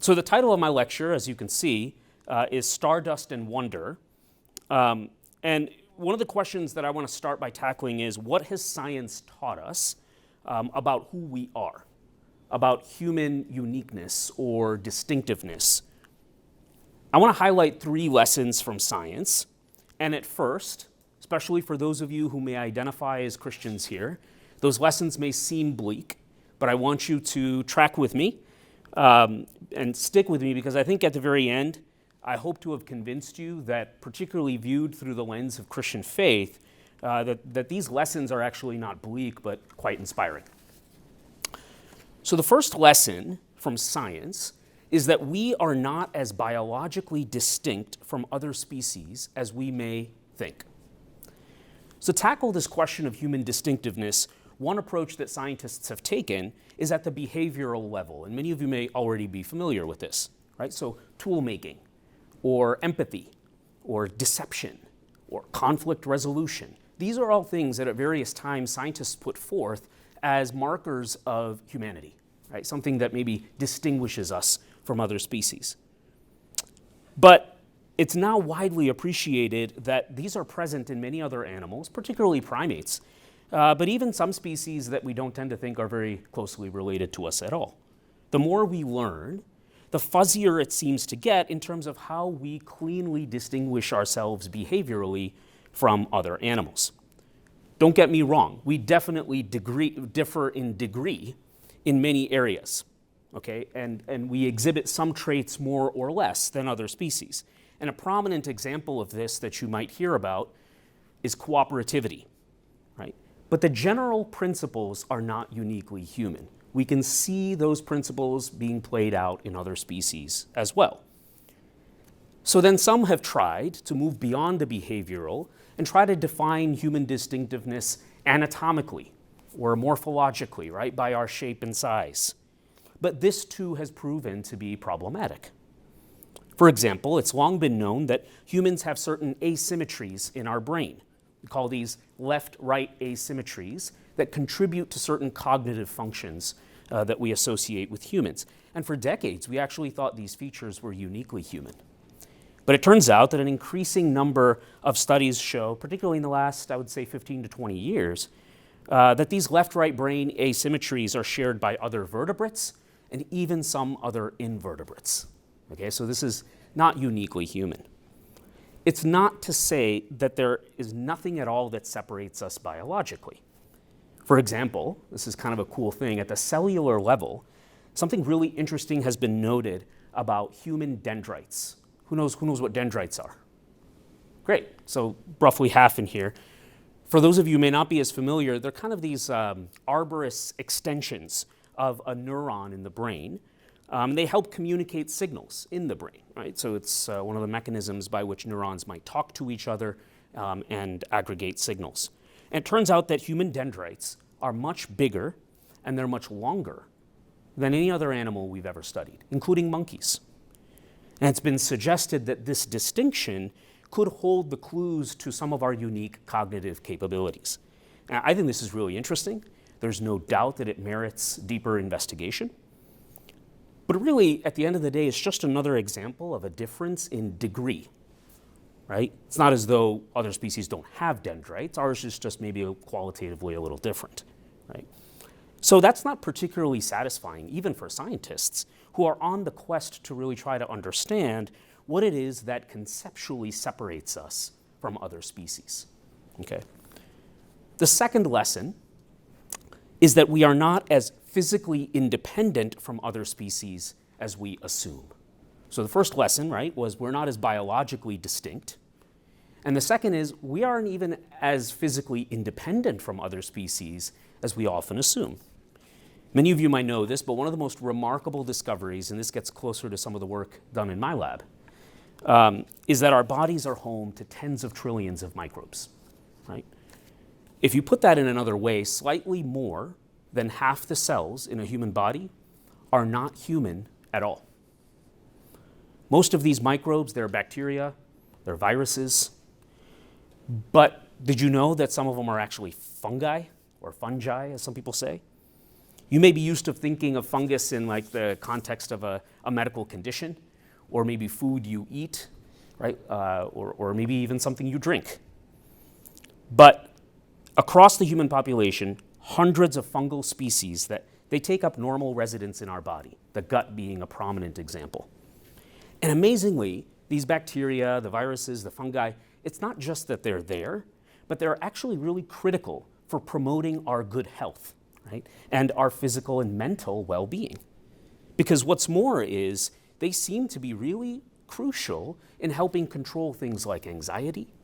So the title of my lecture, as you can see, is Stardust and Wonder. And one of the questions that I want to start by tackling is, what has science taught us about who we are, about human uniqueness or distinctiveness? I want to highlight 3 lessons from science. And at first, especially for those of you who may identify as Christians here, those lessons may seem bleak, but I want you to track with me and stick with me, because I think at the very end, I hope to have convinced you that, particularly viewed through the lens of Christian faith, that these lessons are actually not bleak, but quite inspiring. So the first lesson from science is that we are not as biologically distinct from other species as we may think. So to tackle this question of human distinctiveness, one approach that scientists have taken is at the behavioral level, and many of you may already be familiar with this, right? So tool making, or empathy, or deception, or conflict resolution. These are all things that at various times scientists put forth as markers of humanity, right? Something that maybe distinguishes us from other species. But it's now widely appreciated that these are present in many other animals, particularly primates, but even some species that we don't tend to think are very closely related to us at all. The more we learn, the fuzzier it seems to get in terms of how we cleanly distinguish ourselves behaviorally from other animals. Don't get me wrong, we definitely differ in degree in many areas, okay? And we exhibit some traits more or less than other species. And a prominent example of this that you might hear about is cooperativity, right? But the general principles are not uniquely human. We can see those principles being played out in other species as well. So then some have tried to move beyond the behavioral and try to define human distinctiveness anatomically or morphologically, right, by our shape and size. But this too has proven to be problematic. For example, it's long been known that humans have certain asymmetries in our brain. We call these left-right asymmetries that contribute to certain cognitive functions that we associate with humans. And for decades, we actually thought these features were uniquely human. But it turns out that an increasing number of studies show, particularly in the last, I would say, 15 to 20 years, that these left-right brain asymmetries are shared by other vertebrates and even some other invertebrates. Okay, so this is not uniquely human. It's not to say that there is nothing at all that separates us biologically. For example, this is kind of a cool thing, at the cellular level, something really interesting has been noted about human dendrites. Who knows what dendrites are? Great, so roughly half in here. For those of you who may not be as familiar, they're kind of these arborous extensions of a neuron in the brain. They help communicate signals in the brain, right? So it's one of the mechanisms by which neurons might talk to each other and aggregate signals. And it turns out that human dendrites are much bigger and they're much longer than any other animal we've ever studied, including monkeys. And it's been suggested that this distinction could hold the clues to some of our unique cognitive capabilities. Now, I think this is really interesting. There's no doubt that it merits deeper investigation. But really, at the end of the day, it's just another example of a difference in degree, right? It's not as though other species don't have dendrites. Ours is just maybe qualitatively a little different, right? So that's not particularly satisfying, even for scientists who are on the quest to really try to understand what it is that conceptually separates us from other species, okay? The second lesson is that we are not as physically independent from other species as we assume. So the first lesson, right, was we're not as biologically distinct. And the second is we aren't even as physically independent from other species as we often assume. Many of you might know this, but one of the most remarkable discoveries, and this gets closer to some of the work done in my lab, is that our bodies are home to tens of trillions of microbes, right? If you put that in another way, slightly more than half the cells in a human body are not human at all. Most of these microbes, they're bacteria, they're viruses, but did you know that some of them are actually fungi, or fungi, as some people say? You may be used to thinking of fungus in like the context of a medical condition, or maybe food you eat, right? Or maybe even something you drink. But across the human population, hundreds of fungal species that they take up normal residence in our body, the gut being a prominent example. And amazingly, these bacteria, the viruses, the fungi, it's not just that they're there, but they're actually really critical for promoting our good health, right? And our physical and mental well-being. Because what's more is they seem to be really crucial in helping control things like anxiety,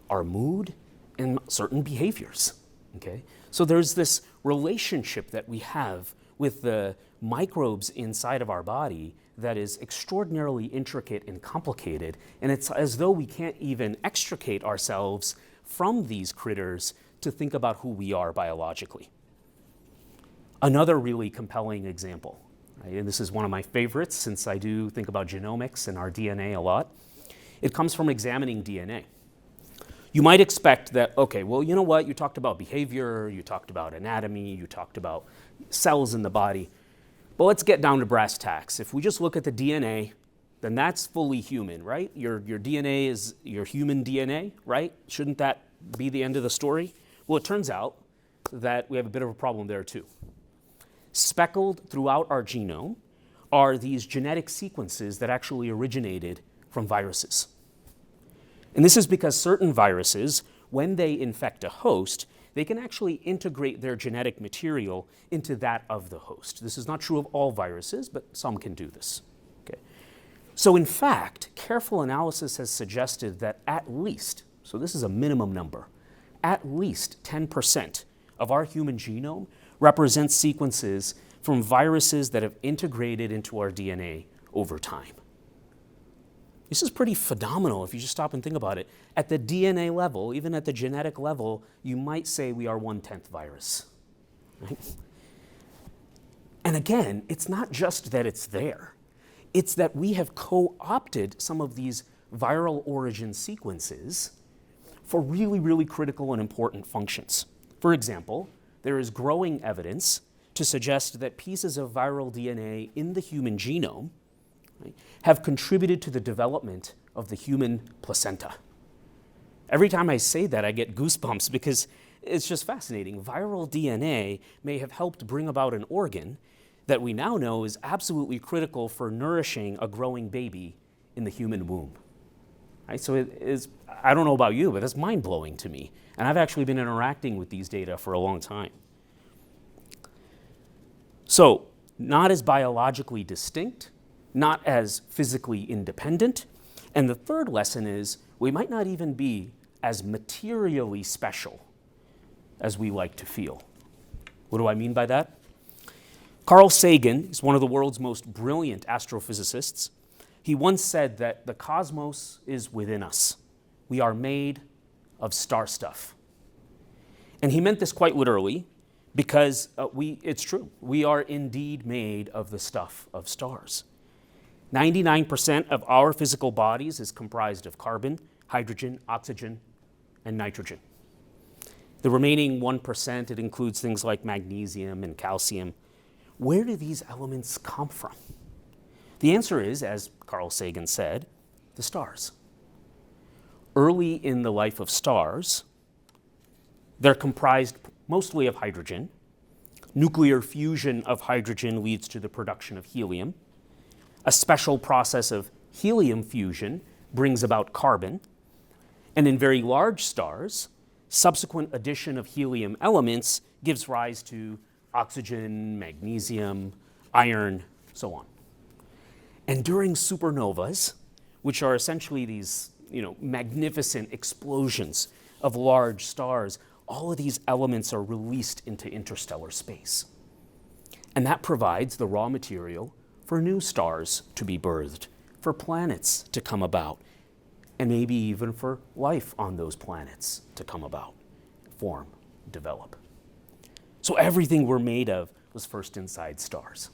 our mood, and certain behaviors, okay? So there's this relationship that we have with the microbes inside of our body that is extraordinarily intricate and complicated, and it's as though we can't even extricate ourselves from these critters to think about who we are biologically. Another really compelling example, right, and this is one of my favorites since I do think about genomics and our DNA a lot, it comes from examining DNA. You might expect that, okay, well, you know what, you talked about behavior, you talked about anatomy, you talked about cells in the body, but let's get down to brass tacks. If we just look at the DNA, then that's fully human, right? Your DNA is your human DNA, right? Shouldn't that be the end of the story? Well, it turns out that we have a bit of a problem there too. Speckled throughout our genome are these genetic sequences that actually originated from viruses. And this is because certain viruses, when they infect a host, they can actually integrate their genetic material into that of the host. This is not true of all viruses, but some can do this. Okay. So in fact, careful analysis has suggested that at least, so this is a minimum number, at least 10% of our human genome represents sequences from viruses that have integrated into our DNA over time. This is pretty phenomenal if you just stop and think about it. At the DNA level, even at the genetic level, you might say we are 1/10 virus. Right? And again, it's not just that it's there. It's that we have co-opted some of these viral origin sequences for really, really critical and important functions. For example, there is growing evidence to suggest that pieces of viral DNA in the human genome, right, have contributed to the development of the human placenta. Every time I say that, I get goosebumps because it's just fascinating. Viral DNA may have helped bring about an organ that we now know is absolutely critical for nourishing a growing baby in the human womb. Right? So it is, I don't know about you, but that's mind-blowing to me. And I've actually been interacting with these data for a long time. So, not as biologically distinct, not as physically independent, and the third lesson is we might not even be as materially special as we like to feel. What do I mean by that? Carl Sagan is one of the world's most brilliant astrophysicists. He once said that the cosmos is within us. We are made of star stuff. And he meant this quite literally because it's true. We are indeed made of the stuff of stars. 99% of our physical bodies is comprised of carbon, hydrogen, oxygen, and nitrogen. The remaining 1%, it includes things like magnesium and calcium. Where do these elements come from? The answer is, as Carl Sagan said, the stars. Early in the life of stars, they're comprised mostly of hydrogen. Nuclear fusion of hydrogen leads to the production of helium. A special process of helium fusion brings about carbon. And in very large stars, subsequent addition of helium elements gives rise to oxygen, magnesium, iron, so on. And during supernovas, which are essentially these magnificent explosions of large stars, all of these elements are released into interstellar space. And that provides the raw material for new stars to be birthed, for planets to come about, and maybe even for life on those planets to come about, form, develop. So everything we're made of was first inside stars.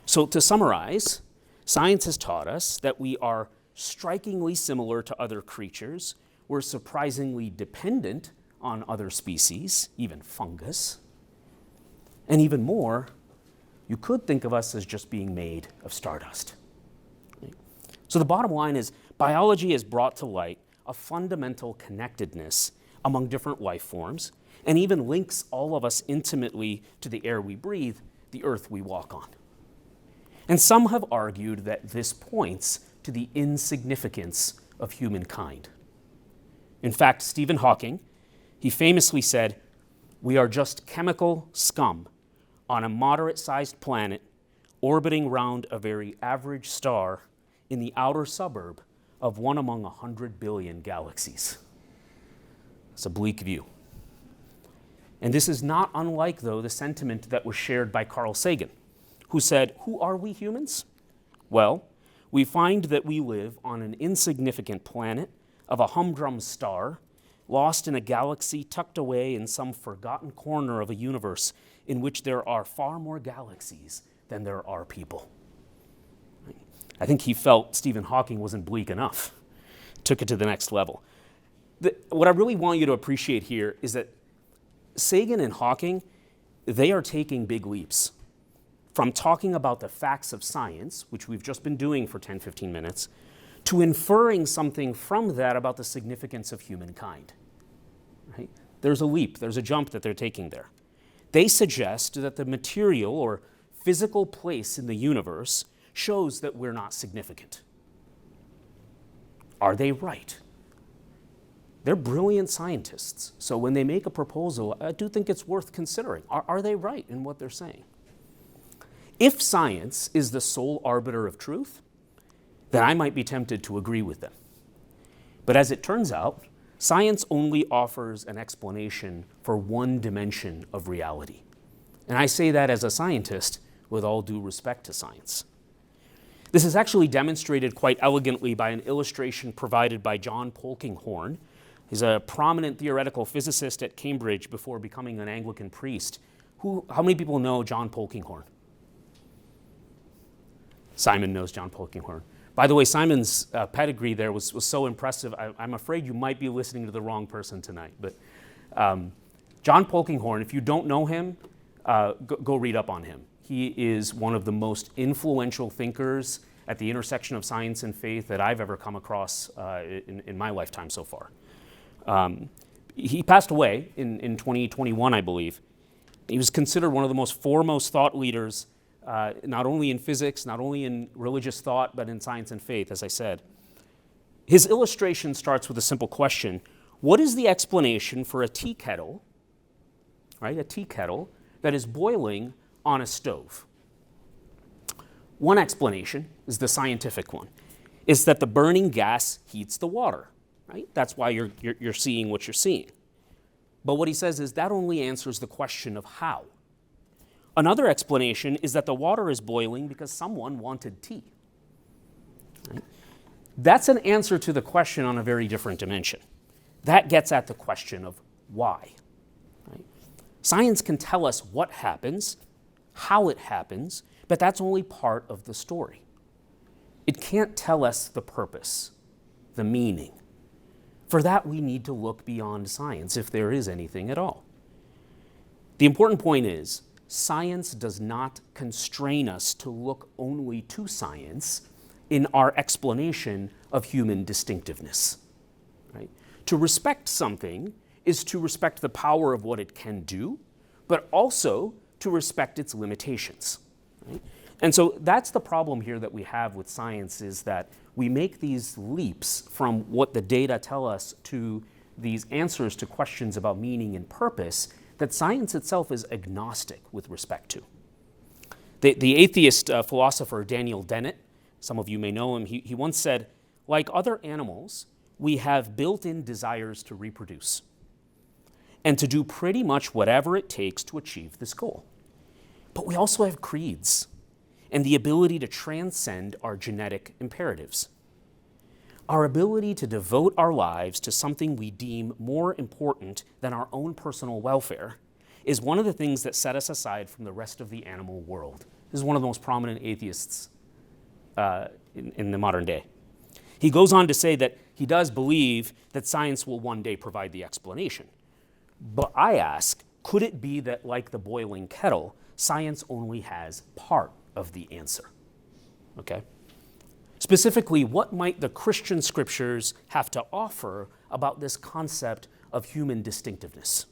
So to summarize, science has taught us that we are strikingly similar to other creatures. We're surprisingly dependent on other species, even fungus. And even more, you could think of us as just being made of stardust. So the bottom line is, biology has brought to light a fundamental connectedness among different life forms, and even links all of us intimately to the air we breathe, the earth we walk on. And some have argued that this points to the insignificance of humankind. In fact, Stephen Hawking, he famously said, "We are just chemical scum on a moderate-sized planet orbiting round a very average star in the outer suburb of one among 100 billion galaxies." It's a bleak view. And this is not unlike, though, the sentiment that was shared by Carl Sagan, who said, "Who are we humans? Well, we find that we live on an insignificant planet of a humdrum star, lost in a galaxy tucked away in some forgotten corner of a universe in which there are far more galaxies than there are people." I think he felt Stephen Hawking wasn't bleak enough, took it to the next level. What I really want you to appreciate here is that Sagan and Hawking, they are taking big leaps from talking about the facts of science, which we've just been doing for 10, 15 minutes, to inferring something from that about the significance of humankind. Right? There's a leap, there's a jump that they're taking there. They suggest that the material or physical place in the universe shows that we're not significant. Are they right? They're brilliant scientists, so when they make a proposal, I do think it's worth considering. Are they right in what they're saying? If science is the sole arbiter of truth, then I might be tempted to agree with them. But as it turns out, science only offers an explanation for one dimension of reality. And I say that as a scientist with all due respect to science. This is actually demonstrated quite elegantly by an illustration provided by John Polkinghorne. He's a prominent theoretical physicist at Cambridge before becoming an Anglican priest. How many people know John Polkinghorne? Simon knows John Polkinghorne. By the way, Simon's pedigree there was so impressive, I'm afraid you might be listening to the wrong person tonight. But John Polkinghorne, if you don't know him, go read up on him. He is one of the most influential thinkers at the intersection of science and faith that I've ever come across in my lifetime so far. He passed away in 2021, I believe. He was considered one of the most foremost thought leaders, not only in physics, not only in religious thought, but in science and faith, as I said. His illustration starts with a simple question: what is the explanation for a tea kettle, right? A tea kettle that is boiling on a stove? One explanation is the scientific one, is that the burning gas heats the water, right? That's why you're seeing what you're seeing. But what he says is that only answers the question of how. Another explanation is that the water is boiling because someone wanted tea. Right? That's an answer to the question on a very different dimension. That gets at the question of why. Right? Science can tell us what happens, how it happens, but that's only part of the story. It can't tell us the purpose, the meaning. For that, we need to look beyond science, if there is anything at all. The important point is, science does not constrain us to look only to science in our explanation of human distinctiveness. Right? To respect something is to respect the power of what it can do, but also to respect its limitations. Right? And so that's the problem here that we have with science, is that we make these leaps from what the data tell us to these answers to questions about meaning and purpose that science itself is agnostic with respect to. The atheist philosopher Daniel Dennett, some of you may know him, he once said, like other animals, we have built-in desires to reproduce and to do pretty much whatever it takes to achieve this goal. But we also have creeds and the ability to transcend our genetic imperatives. Our ability to devote our lives to something we deem more important than our own personal welfare is one of the things that set us aside from the rest of the animal world. This is one of the most prominent atheists in the modern day. He goes on to say that he does believe that science will one day provide the explanation. But I ask, Could it be that, like the boiling kettle, science only has part of the answer? Okay? Specifically, what might the Christian scriptures have to offer about this concept of human distinctiveness?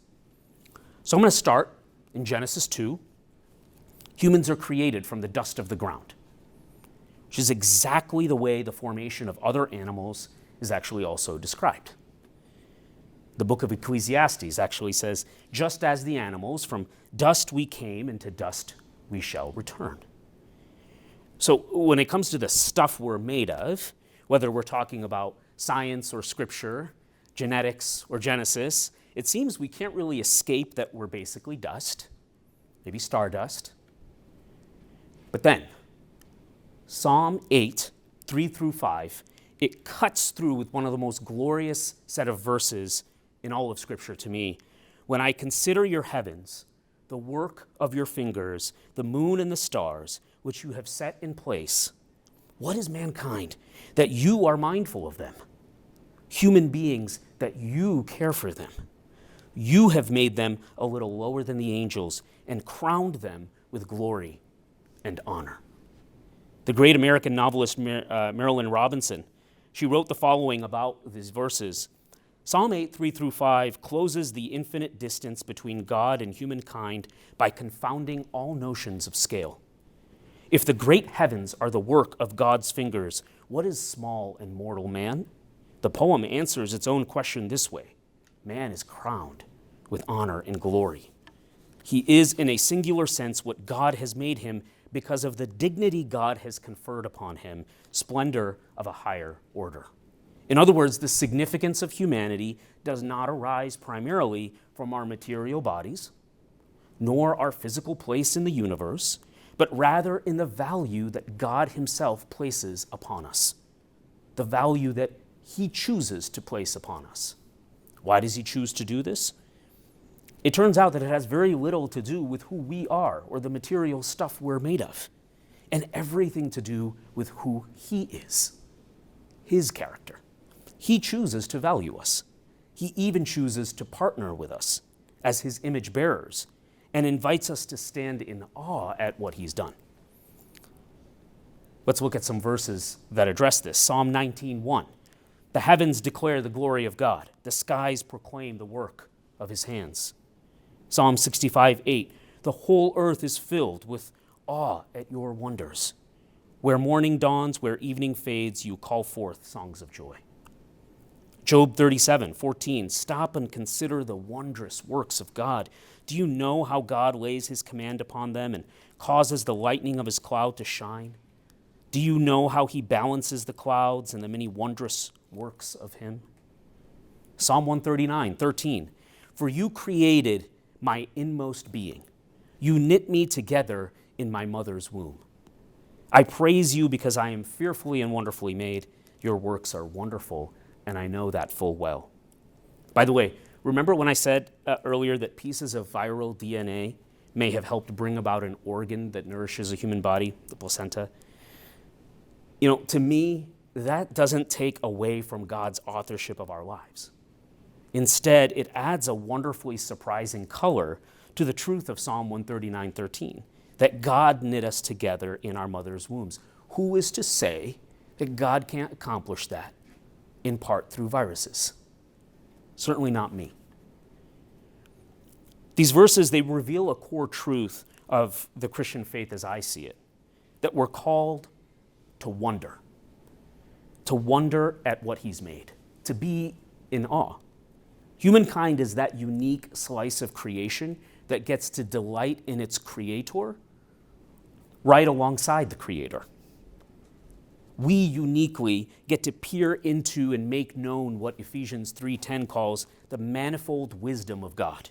So I'm going to start in Genesis 2. Humans are created from the dust of the ground, which is exactly the way the formation of other animals is actually also described. The book of Ecclesiastes actually says, just as the animals, from dust we came, and to dust we shall return. So when it comes to the stuff we're made of, whether we're talking about science or scripture, genetics or Genesis, it seems we can't really escape that we're basically dust, maybe stardust. But then, Psalm 8, 3 through 5, it cuts through with one of the most glorious set of verses in all of Scripture to me. When I consider your heavens, the work of your fingers, the moon and the stars, which you have set in place, what is mankind that you are mindful of them? Human beings that you care for them. You have made them a little lower than the angels and crowned them with glory and honor. The great American novelist Marilyn Robinson, she wrote the following about these verses. Psalm 8, 3 through 5 closes the infinite distance between God and humankind by confounding all notions of scale. If the great heavens are the work of God's fingers, what is small and mortal man? The poem answers its own question this way. Man is crowned with honor and glory. He is, in a singular sense, what God has made him because of the dignity God has conferred upon him, splendor of a higher order. In other words, the significance of humanity does not arise primarily from our material bodies, nor our physical place in the universe, but rather in the value that God himself places upon us, the value that he chooses to place upon us. Why does he choose to do this? It turns out that it has very little to do with who we are or the material stuff we're made of, and everything to do with who he is, his character. He chooses to value us. He even chooses to partner with us as his image bearers and invites us to stand in awe at what he's done. Let's look at some verses that address this. Psalm 19:1. The heavens declare the glory of God. The skies proclaim the work of his hands. Psalm 65:8. The whole earth is filled with awe at your wonders. Where morning dawns, where evening fades, you call forth songs of joy. Job 37:14. Stop and consider the wondrous works of God. Do you know how God lays his command upon them and causes the lightning of his cloud to shine? Do you know how he balances the clouds and the many wondrous works of him? Psalm 139:13. For you created my inmost being. You knit me together in my mother's womb. I praise you because I am fearfully and wonderfully made. Your works are wonderful, and I know that full well. By the way, remember when I said earlier that pieces of viral DNA may have helped bring about an organ that nourishes a human body, the placenta? To me, that doesn't take away from God's authorship of our lives. Instead, it adds a wonderfully surprising color to the truth of Psalm 139:13, that God knit us together in our mother's wombs. Who is to say that God can't accomplish that in part through viruses? Certainly not me. These verses, they reveal a core truth of the Christian faith as I see it, that we're called to wonder at what he's made, to be in awe. Humankind is that unique slice of creation that gets to delight in its creator right alongside the creator. We uniquely get to peer into and make known what Ephesians 3:10 calls the manifold wisdom of God.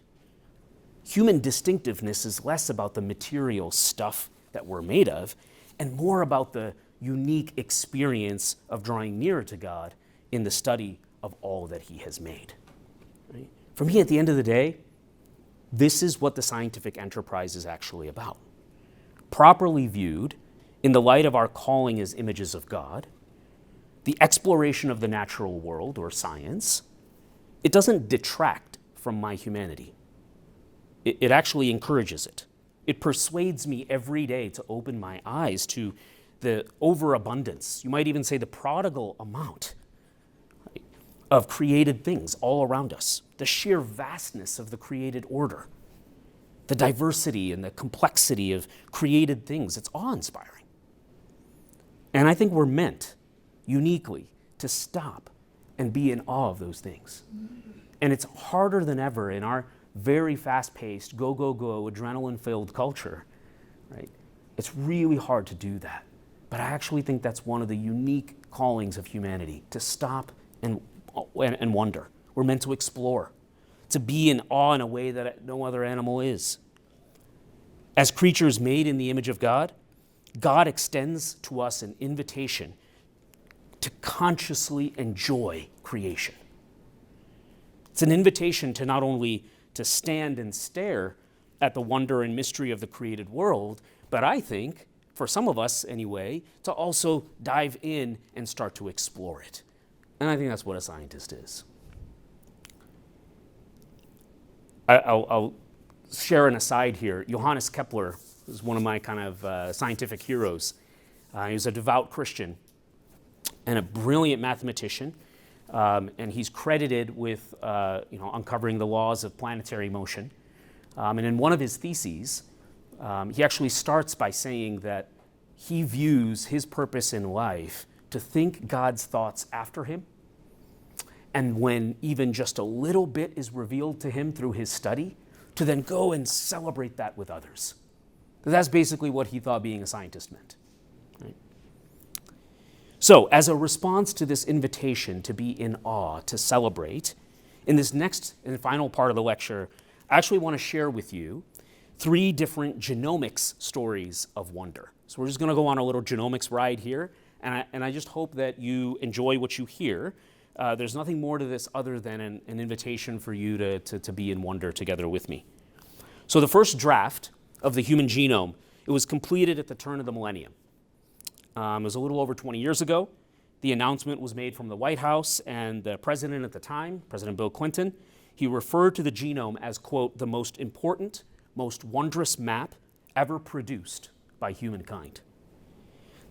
Human distinctiveness is less about the material stuff that we're made of and more about the unique experience of drawing nearer to God in the study of all that he has made. Right? For me, at the end of the day, this is what the scientific enterprise is actually about. Properly viewed, in the light of our calling as images of God, the exploration of the natural world, or science, it doesn't detract from my humanity. it actually encourages it. It persuades me every day to open my eyes to the overabundance, you might even say the prodigal amount, right, of created things all around us, the sheer vastness of the created order, the diversity and the complexity of created things. It's awe-inspiring. And I think we're meant uniquely to stop and be in awe of those things. And it's harder than ever in our very fast-paced, go, go, go, adrenaline-filled culture, right? It's really hard to do that. But I actually think that's one of the unique callings of humanity, to stop and wonder. We're meant to explore, to be in awe in a way that no other animal is. As creatures made in the image of God, God extends to us an invitation to consciously enjoy creation. It's an invitation to not only to stand and stare at the wonder and mystery of the created world, but I think, for some of us anyway, to also dive in and start to explore it. And I think that's what a scientist is. I'll share an aside here. Johannes Kepler is one of my kind of scientific heroes. He was a devout Christian and a brilliant mathematician. And he's credited with uncovering the laws of planetary motion. And in one of his theses, he actually starts by saying that he views his purpose in life to think God's thoughts after him. And when even just a little bit is revealed to him through his study, to then go and celebrate that with others. That's basically what he thought being a scientist meant. Right? So, as a response to this invitation to be in awe, to celebrate, in this next and final part of the lecture, I actually want to share with you 3 different genomics stories of wonder. So we're just going to go on a little genomics ride here, and I just hope that you enjoy what you hear. There's nothing more to this other than an invitation for you to be in wonder together with me. So the first draft of the human genome, it was completed at the turn of the millennium. It was a little over 20 years ago. The announcement was made from the White House, and the president at the time, President Bill Clinton, he referred to the genome as, quote, the most important, most wondrous map ever produced by humankind.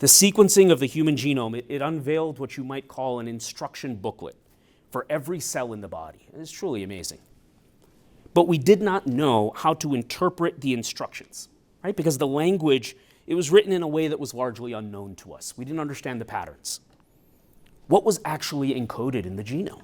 The sequencing of the human genome, it unveiled what you might call an instruction booklet for every cell in the body. It's truly amazing. But we did not know how to interpret the instructions, right? Because the language, it was written in a way that was largely unknown to us. We didn't understand the patterns. What was actually encoded in the genome?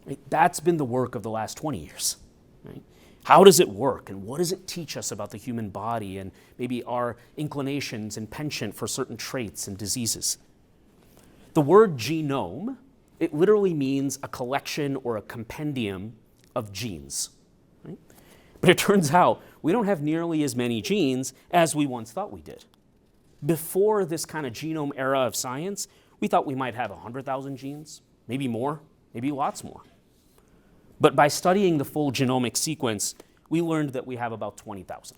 Right? That's been the work of the last 20 years. Right? How does it work, and what does it teach us about the human body and maybe our inclinations and penchant for certain traits and diseases? The word genome, it literally means a collection or a compendium of genes. Right? But it turns out we don't have nearly as many genes as we once thought we did. Before this kind of genome era of science, we thought we might have 100,000 genes, maybe more, maybe lots more. But by studying the full genomic sequence, we learned that we have about 20,000,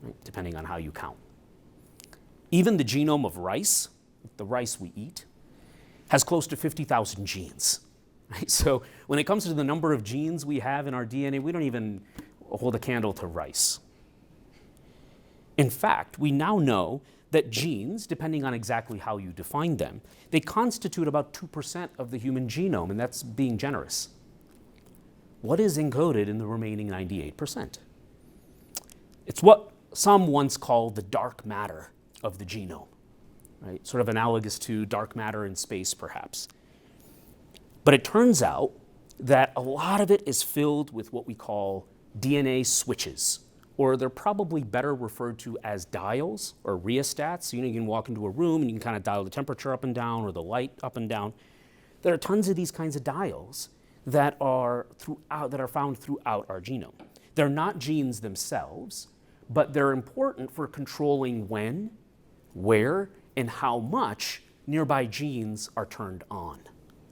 right, depending on how you count. Even the genome of rice, the rice we eat, has close to 50,000 genes. Right? So when it comes to the number of genes we have in our DNA, we don't even hold a candle to rice. In fact, we now know that genes, depending on exactly how you define them, they constitute about 2% of the human genome, and that's being generous. What is encoded in the remaining 98%? It's what some once called the dark matter of the genome, right? Sort of analogous to dark matter in space, perhaps. But it turns out that a lot of it is filled with what we call DNA switches, or they're probably better referred to as dials or rheostats. You can walk into a room and you can kind of dial the temperature up and down or the light up and down. There are tons of these kinds of dials that are found throughout our genome. They're not genes themselves, but they're important for controlling when, where, and how much nearby genes are turned on,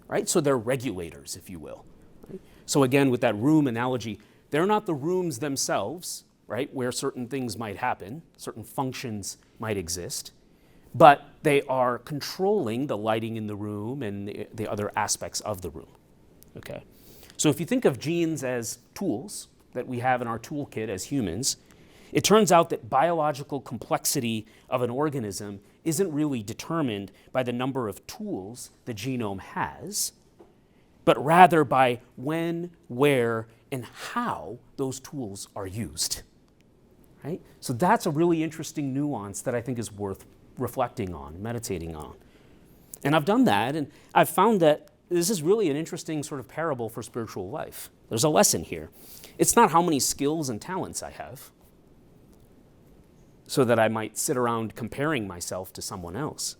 right? So they're regulators, if you will. Right? So again, with that room analogy, they're not the rooms themselves, right, where certain things might happen, certain functions might exist, but they are controlling the lighting in the room and the other aspects of the room. Okay, so if you think of genes as tools, that we have in our toolkit as humans, it turns out that biological complexity of an organism isn't really determined by the number of tools the genome has, but rather by when, where, and how those tools are used. Right? So that's a really interesting nuance that I think is worth reflecting on, meditating on. And I've done that, and I've found that this is really an interesting sort of parable for spiritual life. There's a lesson here. It's not how many skills and talents I have, so that I might sit around comparing myself to someone else,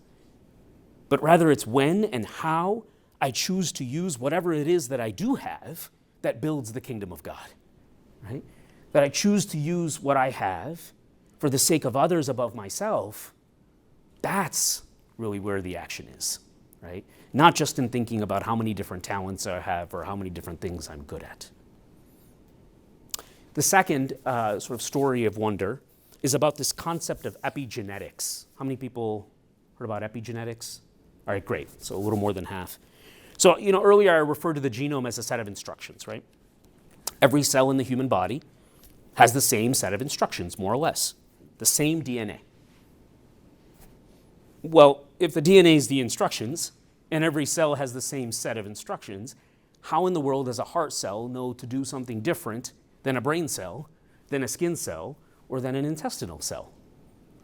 but rather it's when and how I choose to use whatever it is that I do have that builds the kingdom of God, right? That I choose to use what I have for the sake of others above myself. That's really where the action is, right? Not just in thinking about how many different talents I have or how many different things I'm good at. The second sort of story of wonder is about this concept of epigenetics. How many people heard about epigenetics? All right, great. So a little more than half. So, earlier I referred to the genome as a set of instructions, right? Every cell in the human body has the same set of instructions, more or less, the same DNA. Well, if the DNA is the instructions, and every cell has the same set of instructions, how in the world does a heart cell know to do something different than a brain cell, than a skin cell, or than an intestinal cell,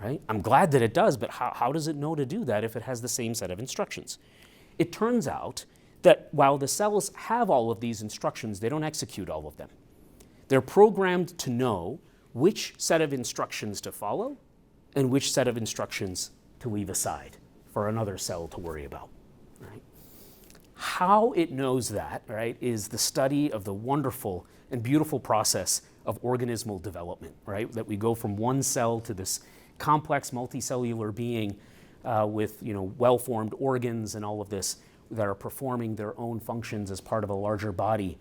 right? I'm glad that it does, but how does it know to do that if it has the same set of instructions? It turns out that while the cells have all of these instructions, they don't execute all of them. They're programmed to know which set of instructions to follow and which set of instructions to leave aside for another cell to worry about, right? How it knows that, right, is the study of the wonderful and beautiful process of organismal development, right? That we go from one cell to this complex multicellular being with well-formed organs and all of this that are performing their own functions as part of a larger body.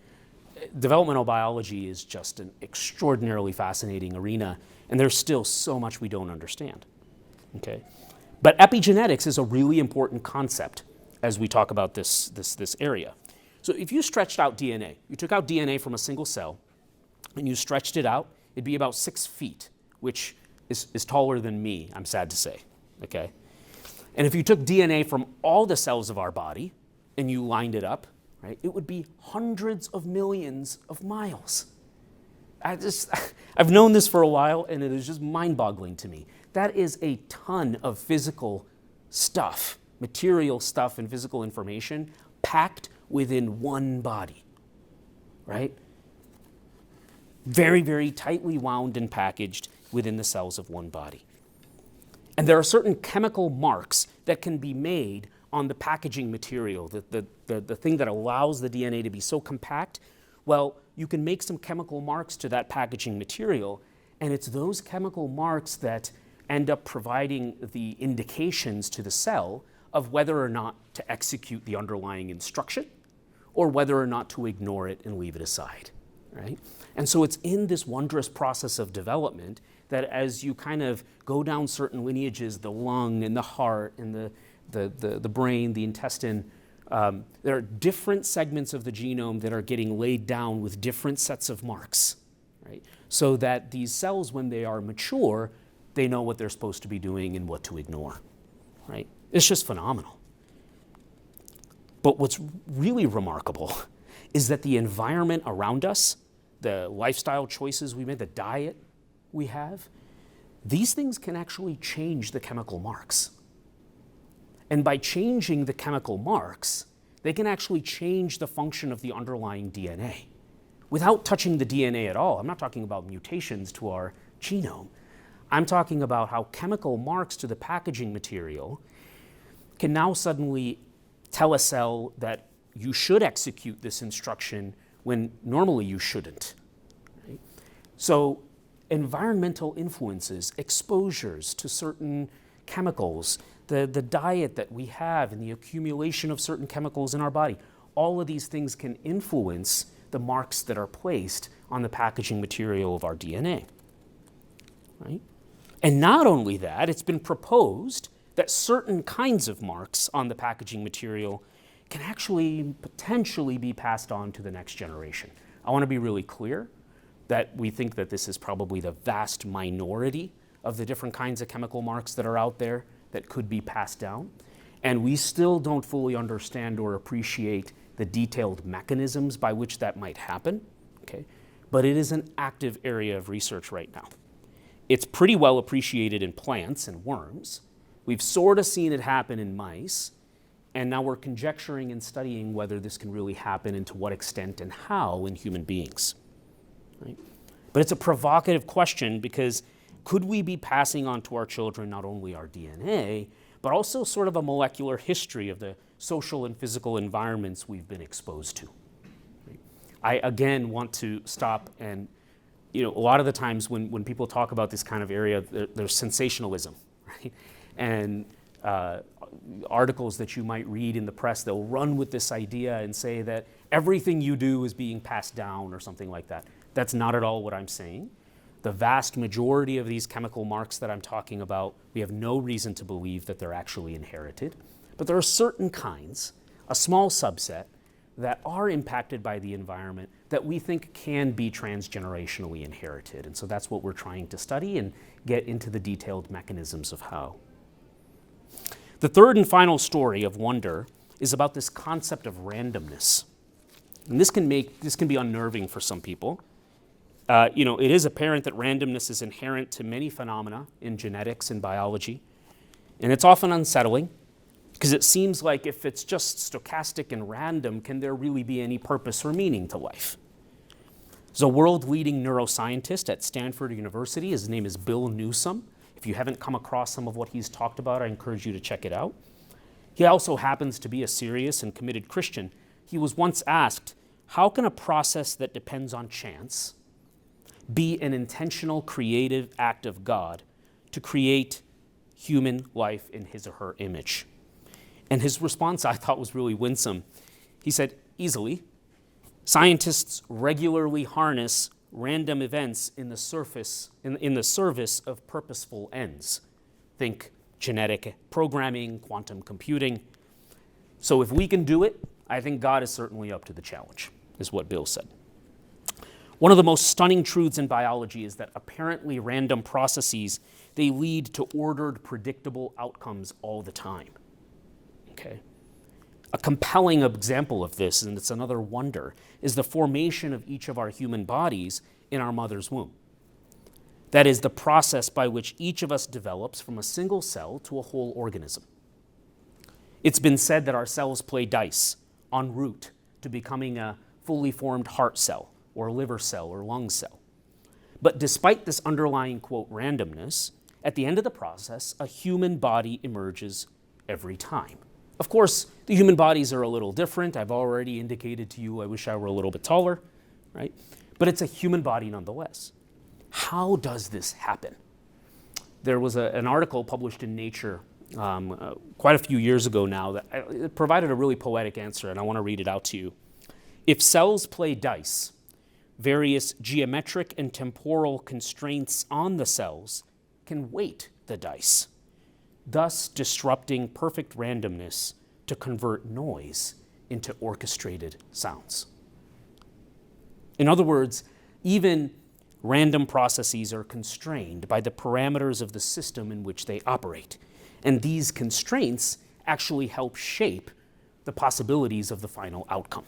Developmental biology is just an extraordinarily fascinating arena, and there's still so much we don't understand. Okay, but epigenetics is a really important concept as we talk about this area. So if you stretched out DNA, you took out DNA from a single cell, and you stretched it out, it'd be about 6 feet, which is taller than me, I'm sad to say, okay? And if you took DNA from all the cells of our body and you lined it up, right, it would be hundreds of millions of miles. I've known this for a while, and it is just mind-boggling to me. That is a ton of physical stuff, material stuff and physical information packed within one body, right? Very, very tightly wound and packaged within the cells of one body. And there are certain chemical marks that can be made on the packaging material, the thing that allows the DNA to be so compact. Well, you can make some chemical marks to that packaging material, and it's those chemical marks that end up providing the indications to the cell of whether or not to execute the underlying instruction or whether or not to ignore it and leave it aside, right? And so it's in this wondrous process of development that as you kind of go down certain lineages, the lung and the heart and the brain, the intestine, there are different segments of the genome that are getting laid down with different sets of marks, right? So that these cells, when they are mature, they know what they're supposed to be doing and what to ignore, right? It's just phenomenal. But what's really remarkable is that the environment around us, the lifestyle choices we made, the diet we have, these things can actually change the chemical marks. And by changing the chemical marks, they can actually change the function of the underlying DNA without touching the DNA at all. I'm not talking about mutations to our genome. I'm talking about how chemical marks to the packaging material can now suddenly tell a cell that you should execute this instruction when normally you shouldn't. Right? So environmental influences, exposures to certain chemicals, the diet that we have and the accumulation of certain chemicals in our body, all of these things can influence the marks that are placed on the packaging material of our DNA. Right? And not only that, it's been proposed that certain kinds of marks on the packaging material can actually potentially be passed on to the next generation. I want to be really clear. that we think that this is probably the vast minority of the different kinds of chemical marks that are out there that could be passed down. And we still don't fully understand or appreciate the detailed mechanisms by which that might happen, okay? But it is an active area of research right now. It's pretty well appreciated in plants and worms. We've sort of seen it happen in mice, and now we're conjecturing and studying whether this can really happen and to what extent and how in human beings, right? But it's a provocative question because could we be passing on to our children not only our DNA, but also sort of a molecular history of the social and physical environments we've been exposed to? I, again, want to stop and, a lot of the times when people talk about this kind of area, there's sensationalism, right? And articles that you might read in the press, they'll run with this idea and say that everything you do is being passed down or something like that. That's not at all what I'm saying. The vast majority of these chemical marks that I'm talking about, we have no reason to believe that they're actually inherited. But there are certain kinds, a small subset, that are impacted by the environment that we think can be transgenerationally inherited. And so that's what we're trying to study and get into the detailed mechanisms of how. The third and final story of wonder is about this concept of randomness. And this can be unnerving for some people. It is apparent that randomness is inherent to many phenomena in genetics and biology. And it's often unsettling because it seems like if it's just stochastic and random, can there really be any purpose or meaning to life? There's a world-leading neuroscientist at Stanford University. His name is Bill Newsom. If you haven't come across some of what he's talked about, I encourage you to check it out. He also happens to be a serious and committed Christian. He was once asked, how can a process that depends on chance be an intentional creative act of God to create human life in his or her image? And his response I thought was really winsome. He said, easily, scientists regularly harness random events in the service of purposeful ends. Think genetic programming, quantum computing. So if we can do it, I think God is certainly up to the challenge, is what Bill said. One of the most stunning truths in biology is that apparently random processes, they lead to ordered, predictable outcomes all the time. Okay. A compelling example of this, and it's another wonder, is the formation of each of our human bodies in our mother's womb. That is the process by which each of us develops from a single cell to a whole organism. It's been said that our cells play dice en route to becoming a fully formed heart cell or liver cell or lung cell. But despite this underlying, quote, randomness, at the end of the process, a human body emerges every time. Of course, the human bodies are a little different. I've already indicated to you I wish I were a little bit taller, right? But it's a human body nonetheless. How does this happen? There was an article published in Nature quite a few years ago now that it provided a really poetic answer, and I want to read it out to you. If cells play dice, various geometric and temporal constraints on the cells can weight the dice, thus disrupting perfect randomness to convert noise into orchestrated sounds. In other words, even random processes are constrained by the parameters of the system in which they operate, and these constraints actually help shape the possibilities of the final outcome.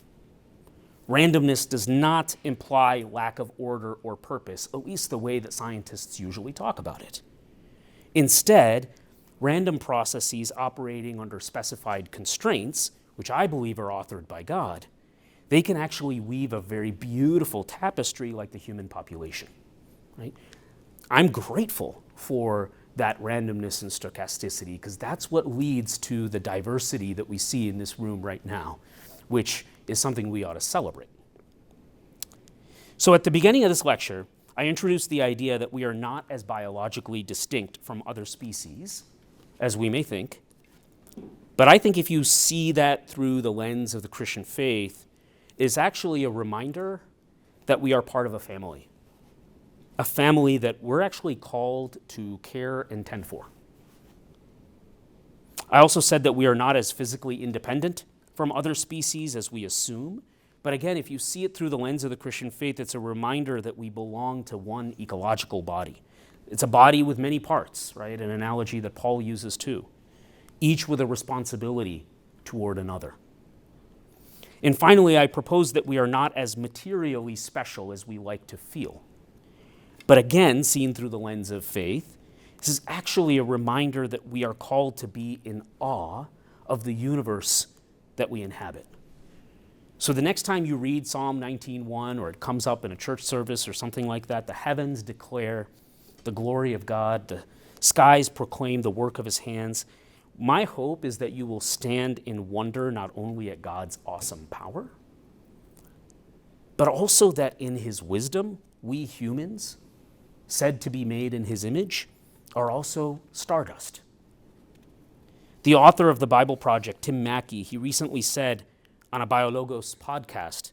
Randomness does not imply lack of order or purpose, at least the way that scientists usually talk about it. Instead, random processes operating under specified constraints, which I believe are authored by God, they can actually weave a very beautiful tapestry like the human population, right? I'm grateful for that randomness and stochasticity because that's what leads to the diversity that we see in this room right now, which is something we ought to celebrate. So at the beginning of this lecture, I introduced the idea that we are not as biologically distinct from other species as we may think. But I think if you see that through the lens of the Christian faith, is actually a reminder that we are part of a family that we're actually called to care and tend for. I also said that we are not as physically independent from other species as we assume, But again, if you see it through the lens of the Christian faith, it's a reminder that we belong to one ecological body. It's a body with many parts, right? An analogy that Paul uses too, each with a responsibility toward another. And finally, I propose that we are not as materially special as we like to feel. But again, seen through the lens of faith, this is actually a reminder that we are called to be in awe of the universe that we inhabit. So the next time you read Psalm 19:1 or it comes up in a church service or something like that, the heavens declare the glory of God, the skies proclaim the work of his hands. My hope is that you will stand in wonder not only at God's awesome power, but also that in his wisdom, we humans, said to be made in his image, are also stardust. The author of the Bible Project, Tim Mackey, he recently said on a BioLogos podcast,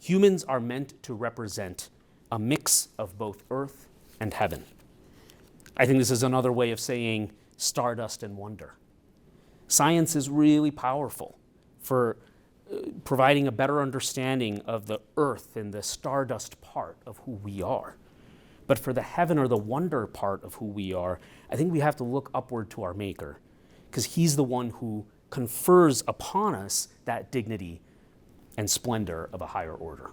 humans are meant to represent a mix of both earth and heaven. I think this is another way of saying stardust and wonder. Science is really powerful for providing a better understanding of the earth and the stardust part of who we are. But for the heaven or the wonder part of who we are, I think we have to look upward to our Maker, because he's the one who confers upon us that dignity and splendor of a higher order.